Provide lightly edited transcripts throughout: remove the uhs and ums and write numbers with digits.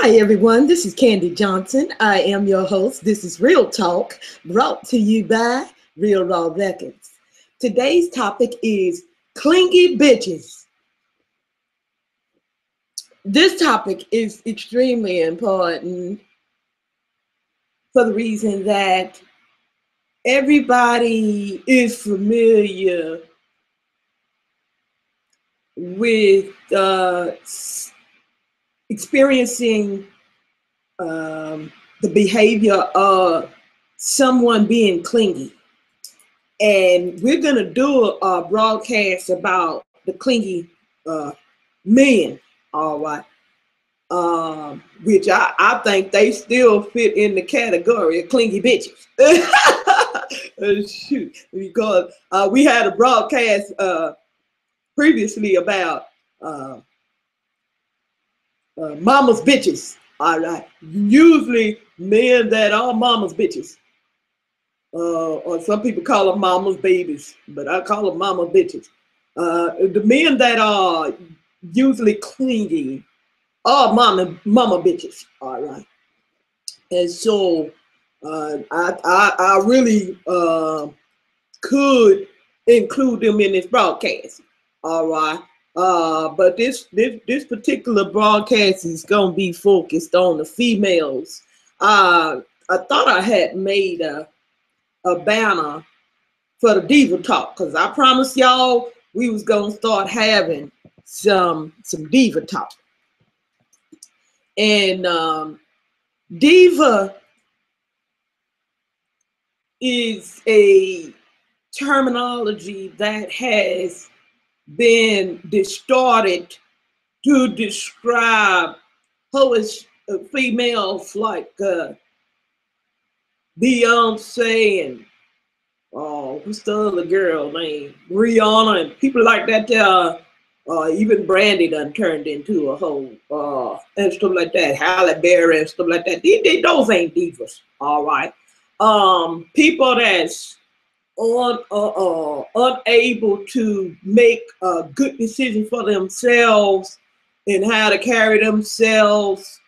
Hi, everyone. This is Candy Johnson. I am your host. This is Real Talk, brought to you by Real Raw Records. Today's topic is clingy bitches. This topic is extremely important for the reason that everybody is familiar with experiencing the behavior of someone being clingy. And we're going to do a broadcast about the clingy men, all right, which I think they still fit in the category of clingy bitches. Shoot, because we had a broadcast previously about mama's bitches, all right. Usually men that are mama's bitches. Or some people call them mama's babies, but I call them mama bitches. The men that are usually clingy are mama bitches, all right. And so I really could include them in this broadcast, all right. But this particular broadcast is gonna be focused on the females. I thought I had made a banner for the Diva talk, because I promised y'all we was gonna start having some Diva talk. And Diva is a terminology that has been distorted to describe females like Beyonce and what's the other girl name? Rihanna and people like that. Even Brandy done turned into a hoe and stuff like that. Halle Berry and stuff like that. Those ain't divas, all right. People that's unable to make a good decision for themselves and how to carry themselves,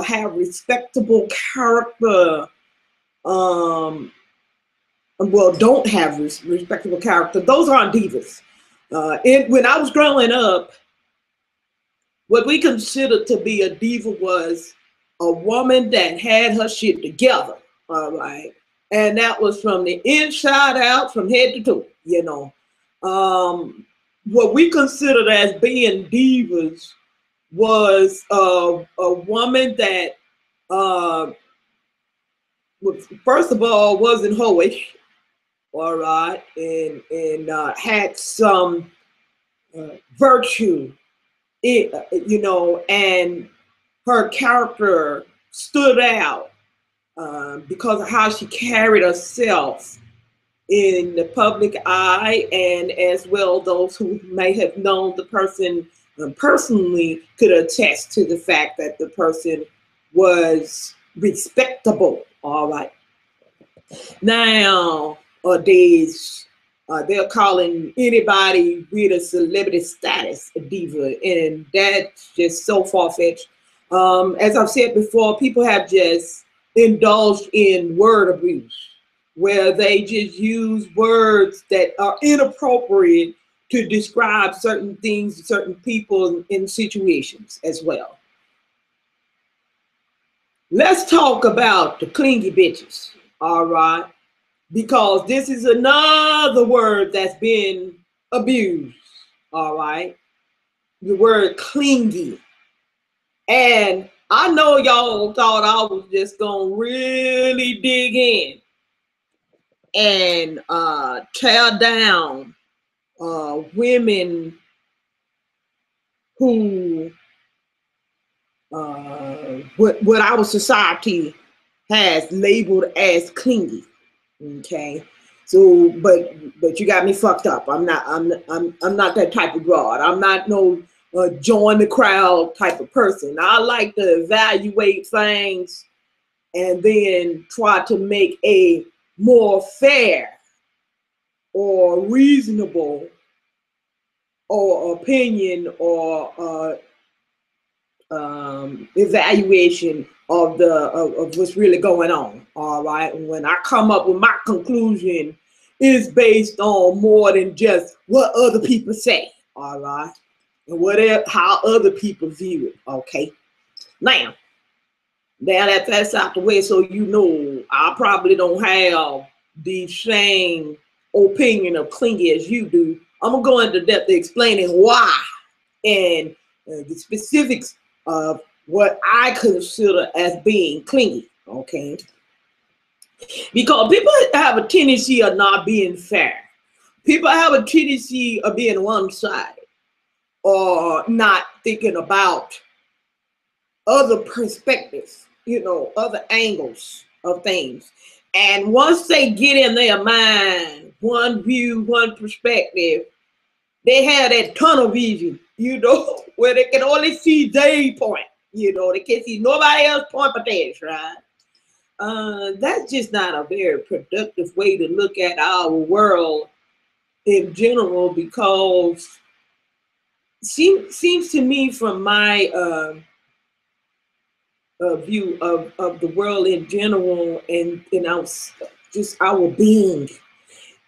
have respectable character. Well, don't have respectable character. Those aren't divas. When I was growing up, what we considered to be a diva was a woman that had her shit together, all right? And that was from the inside out, from head to toe, you know. What we considered as being divas was a woman that, first of all, wasn't hoish, all right, and had some virtue, you know, and her character stood out because of how she carried herself in the public eye, and as well those who may have known the person personally could attest to the fact that the person was respectable, all right. Nowadays, they're calling anybody with a celebrity status a diva, and that's just so far-fetched. As I've said before, people have just indulged in word abuse, where they just use words that are inappropriate to describe certain things, certain people in situations as well. Let's talk about the clingy bitches, all right? Because this is another word that's been abused, all right? The word clingy. And I know y'all thought I was just gonna really dig in and tear down women who what our society has labeled as clingy. Okay, so but you got me fucked up. I'm not that type of broad. I'm not no join the crowd type of person. I like to evaluate things and then try to make a more fair or reasonable or opinion or evaluation of of what's really going on. All right. And when I come up with my conclusion, is based on more than just what other people say. All right. And whatever how other people view it. Okay. Now that that's out the way, so you know I probably don't have the same opinion of clingy as you do. I'm gonna go into depth explaining why and the specifics of what I consider as being clingy. Okay, because people have a tendency of not being fair. People have a tendency of being one-sided or not thinking about other perspectives, you know, other angles of things. And once they get in their mind, one view, one perspective, they have that tunnel vision, you know, where they can only see their point, you know, they can't see nobody else's point but theirs, right? That's just not a very productive way to look at our world in general, because seems to me from my view of the world in general and our, just our being,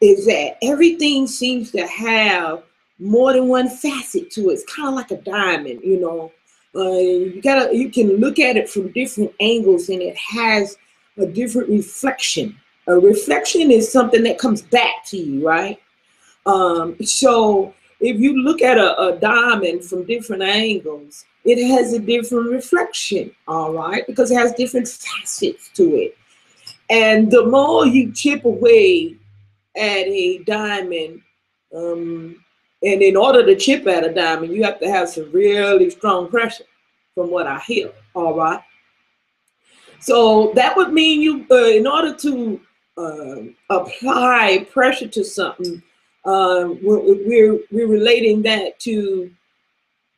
is that everything seems to have more than one facet to it. It's kind of like a diamond, you know. You can look at it from different angles and it has a different reflection. A reflection is something that comes back to you, right? So if you look at a diamond from different angles, it has a different reflection, all right, because it has different facets to it. And the more you chip away at a diamond, and in order to chip at a diamond, you have to have some really strong pressure, from what I hear, all right? So that would mean you, in order to apply pressure to something, we're relating that to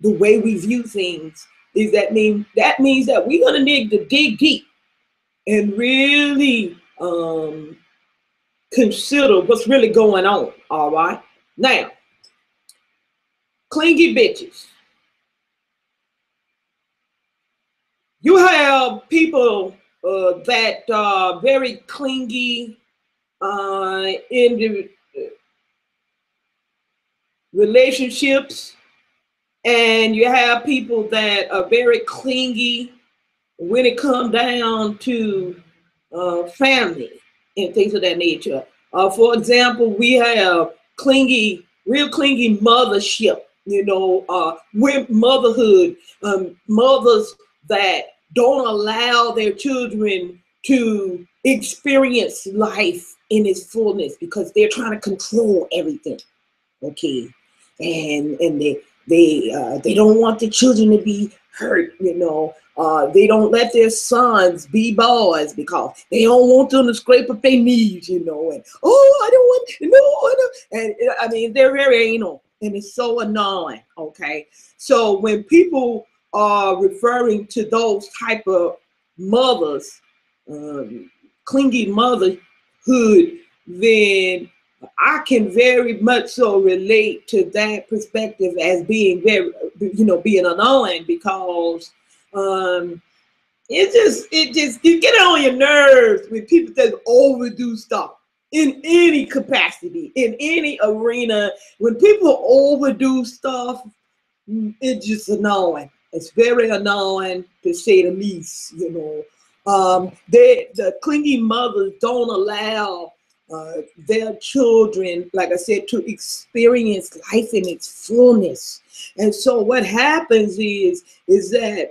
the way we view things. That means that we're gonna need to dig deep and really consider what's really going on. All right. Now, clingy bitches. You have people that are very clingy in the relationships, and you have people that are very clingy when it comes down to family and things of that nature. For example, we have real clingy mothership, you know, with motherhood, mothers that don't allow their children to experience life in its fullness because they're trying to control everything. Okay, and they don't want the children to be hurt, you know. They don't let their sons be boys because they don't want them to scrape up their knees, you know. And I don't want, no, and I mean they're very anal, and it's so annoying. Okay, so when people are referring to those type of mothers, clingy motherhood, then I can very much so relate to that perspective as being very, you know, being annoying, because it just you get on your nerves when people that overdo stuff in any capacity, in any arena. When people overdo stuff, it's just annoying. It's very annoying, to say the least, you know. The clingy mothers don't allow their children, like I said, to experience life in its fullness. And so what happens is that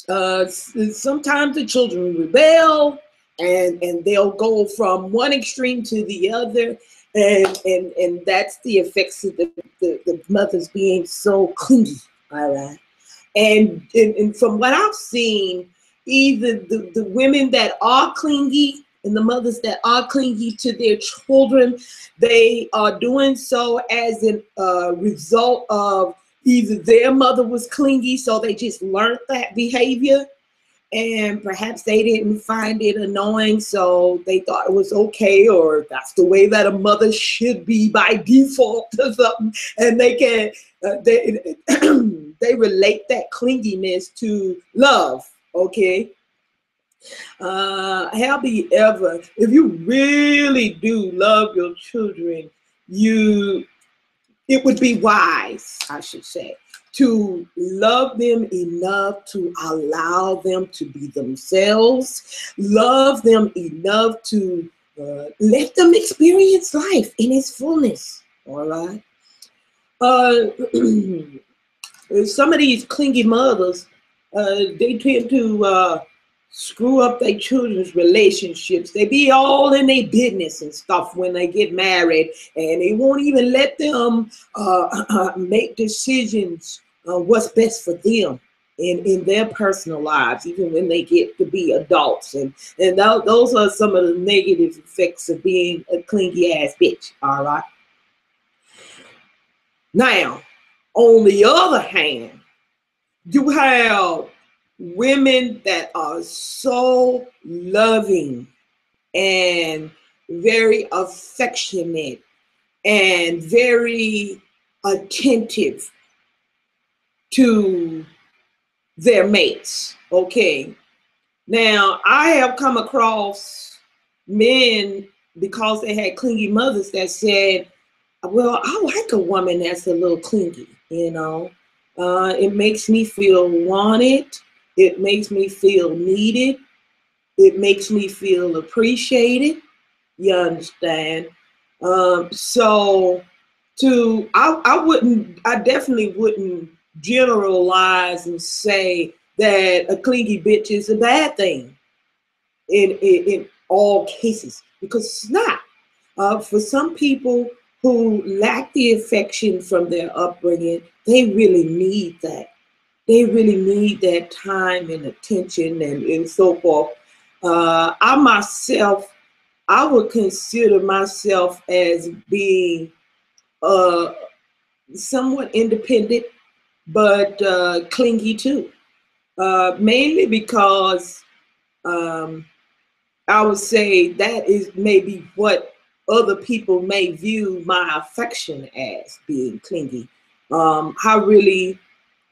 sometimes the children rebel, and they'll go from one extreme to the other, and that's the effects of the mothers being so clingy. All right. And from what I've seen, either the women that are clingy and the mothers that are clingy to their children, they are doing so as a result of either their mother was clingy, so they just learned that behavior, and perhaps they didn't find it annoying, so they thought it was okay, or that's the way that a mother should be by default or something, and they can they relate that clinginess to love. Okay. However, if you really do love your children, it would be wise, I should say, to love them enough to allow them to be themselves, love them enough to let them experience life in its fullness. All right. Some of these clingy mothers, they tend to screw up their children's relationships. They be all in their business and stuff when they get married, and they won't even let them make decisions on what's best for them in their personal lives, even when they get to be adults. And those are some of the negative effects of being a clingy ass bitch. All right. Now, on the other hand, you have women that are so loving and very affectionate and very attentive to their mates. Okay. Now, I have come across men, because they had clingy mothers, that said, well, I like a woman that's a little clingy, you know. It makes me feel wanted. It makes me feel needed. It makes me feel appreciated. You understand? So I definitely wouldn't generalize and say that a clingy bitch is a bad thing in all cases, because it's not. For some people who lack the affection from their upbringing, they really need that. They really need that time and attention and so forth. I would consider myself as being somewhat independent, but clingy too. Mainly because I would say that is maybe what other people may view my affection as, being clingy. I really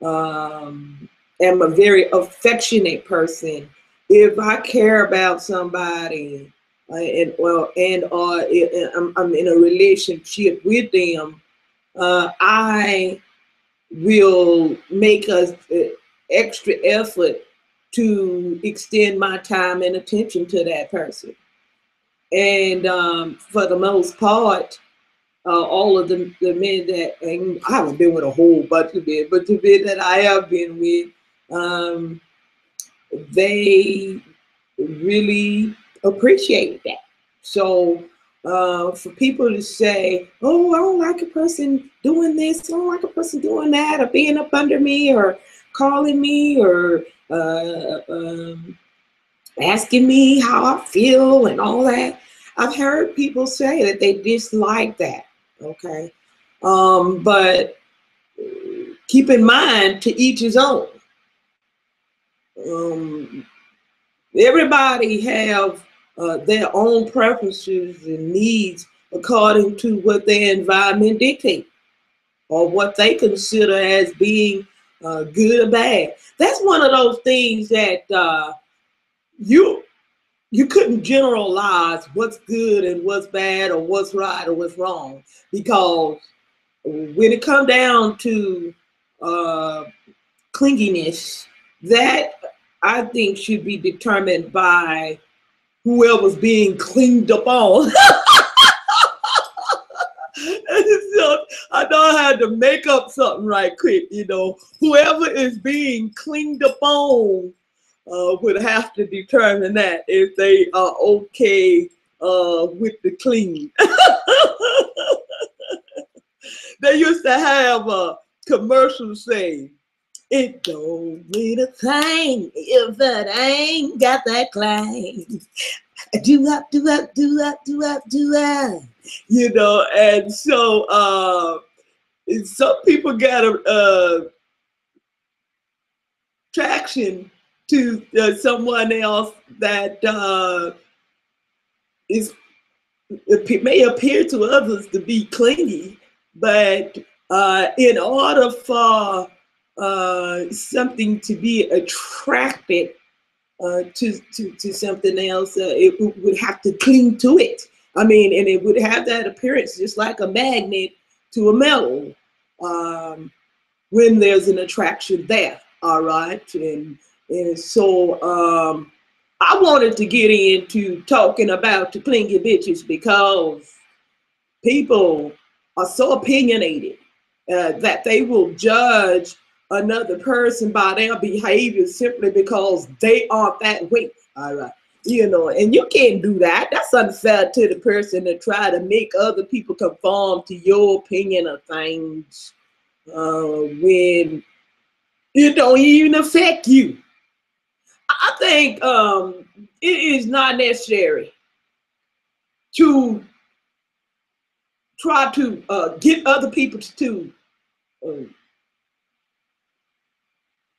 am a very affectionate person. If I care about somebody I'm in a relationship with them, I will make a extra effort to extend my time and attention to that person. And for the most part, all of the men that, and I haven't been with a whole bunch of men, but the men that I have been with, they really appreciate that. So for people to say, oh, I don't like a person doing this, I don't like a person doing that, or being up under me, or calling me, or asking me how I feel and all that, I've heard people say that they dislike that. Okay. But keep in mind, to each his own. Everybody have their own preferences and needs according to what their environment dictates, or what they consider as being good or bad. That's one of those things that you couldn't generalize what's good and what's bad, or what's right or what's wrong, because when it comes down to clinginess, that I think should be determined by whoever's being cleaned up on. So I know I had to make up something right quick, you know. Whoever is being cleaned up on would have to determine that, if they are okay with the clean. They used to have a commercial saying, it don't mean a thing if it ain't got that clang. Do up, do up, do up, do up, do up. You know, and so some people got a traction to someone else that it may appear to others to be clingy, but in order for something to be attracted to something else, it would have to cling to it. I mean, and it would have that appearance just like a magnet to a metal when there's an attraction there. All right, and so I wanted to get into talking about the clingy bitches because people are so opinionated that they will judge another person by their behavior simply because they aren't that way. All right. You know, and you can't do that. That's unfair to the person to try to make other people conform to your opinion of things when it don't even affect you. I think it is not necessary to try to get other people to uh,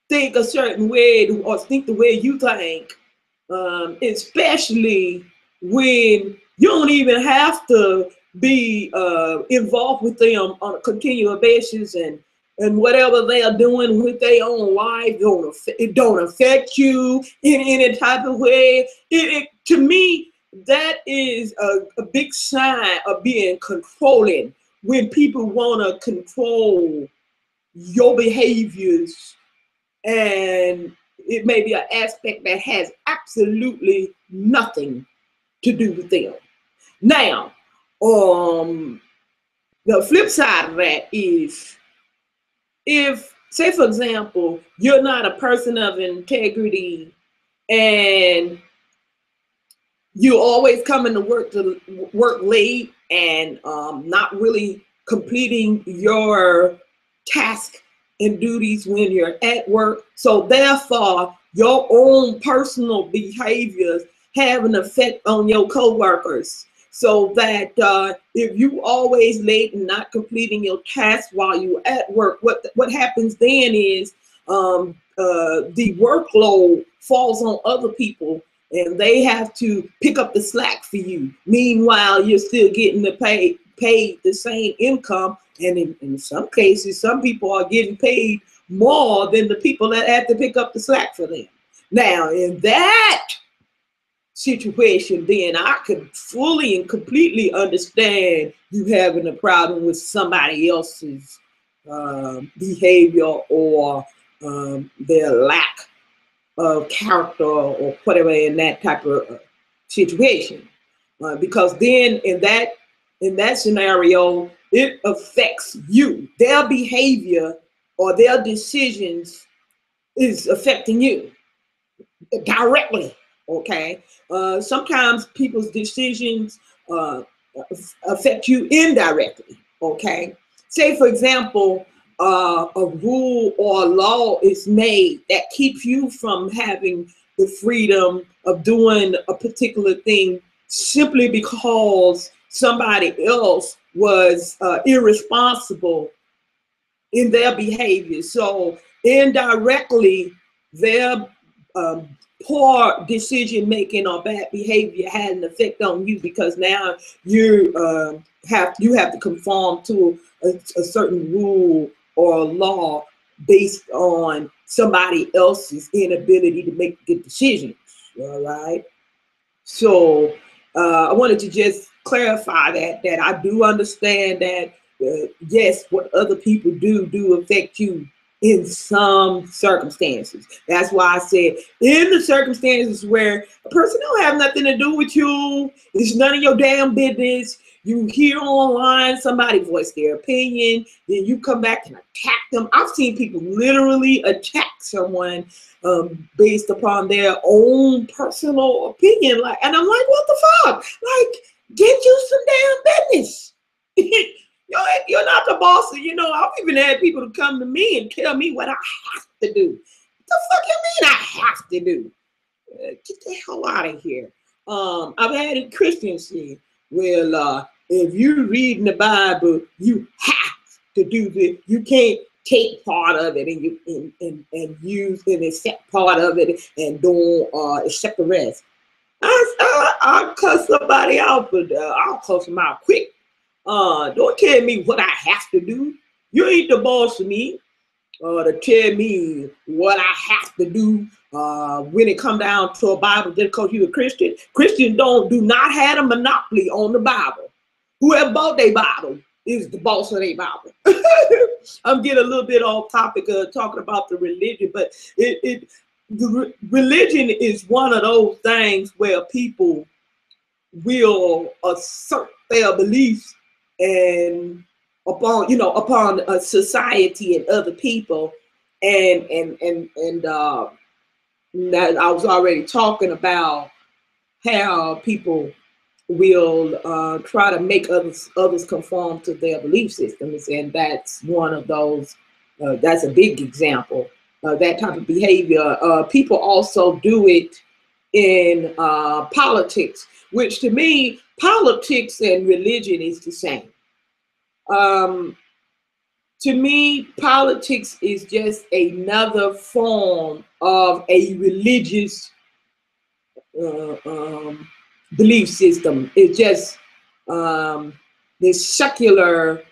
think a certain way or think the way you think, especially when you don't even have to be involved with them on a continual basis, and whatever they are doing with their own life, it don't affect you in any type of way. To me, that is a big sign of being controlling when people want to control your behaviors, and it may be an aspect that has absolutely nothing to do with them. Now, the flip side of that is if, say, for example, you're not a person of integrity and you always coming to work late and not really completing your task and duties when you're at work. So therefore, your own personal behaviors have an effect on your coworkers. So that if you always late and not completing your task while you're at work, what happens then is the workload falls on other people and they have to pick up the slack for you. Meanwhile, you're still getting paid the same income. And in some cases, some people are getting paid more than the people that have to pick up the slack for them. Now, in that situation, then I could fully and completely understand you having a problem with somebody else's behavior or their lack of character or whatever in that type of situation, because then in that scenario, it affects you. Their behavior or their decisions is affecting you directly. Okay. Sometimes people's decisions affect you indirectly. Okay. Say, for example, a rule or a law is made that keeps you from having the freedom of doing a particular thing simply because somebody else was irresponsible in their behavior. So indirectly, their poor decision making or bad behavior had an effect on you because now you have to conform to a certain rule or law based on somebody else's inability to make good decisions. All right. So I wanted to just clarify that I do understand that yes, what other people do affect you in some circumstances. That's why I said in the circumstances where a person don't have nothing to do with you, it's none of your damn business. You hear online somebody voice their opinion, then you come back and attack them. I've seen people literally attack someone based upon their own personal opinion. Like, and I'm like, what the fuck? Like, get you some damn business. You're not the boss. You know, I've even had people to come to me and tell me what I have to do. What the fuck you mean I have to do? Get the hell out of here. I've had it Christians say, well, if you're reading the Bible, you have to do this. You can't take part of it and use and accept part of it and don't accept the rest. I'll cuss somebody out, but I'll cuss them out quick. Don't tell me what I have to do. You ain't the boss of me. to tell me what I have to do when it come down to a Bible just because you're a Christian. Christians do not have a monopoly on the Bible. Whoever bought their Bible is the boss of their Bible. I'm getting a little bit off topic of talking about the religion, but religion is one of those things where people will assert their beliefs and upon a society and other people, and that I was already talking about how people will try to make others conform to their belief systems, and that's one of those. That's a big example of that type of behavior. People also do it in politics, which to me, politics and religion is the same. To me, politics is just another form of a religious uh, um, belief system. It's just this secular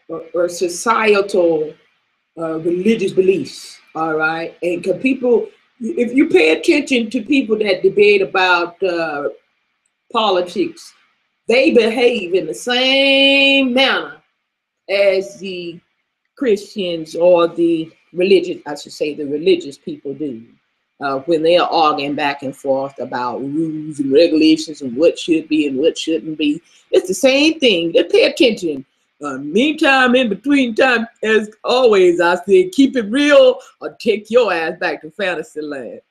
or societal religious beliefs. All right, and can people, if you pay attention to people that debate about politics, they behave in the same manner as the Christians or the religious, I should say, the religious people do. When they are arguing back and forth about rules and regulations and what should be and what shouldn't be, it's the same thing. Just pay attention. Meantime, in between time, as always, I say, keep it real or take your ass back to fantasy land.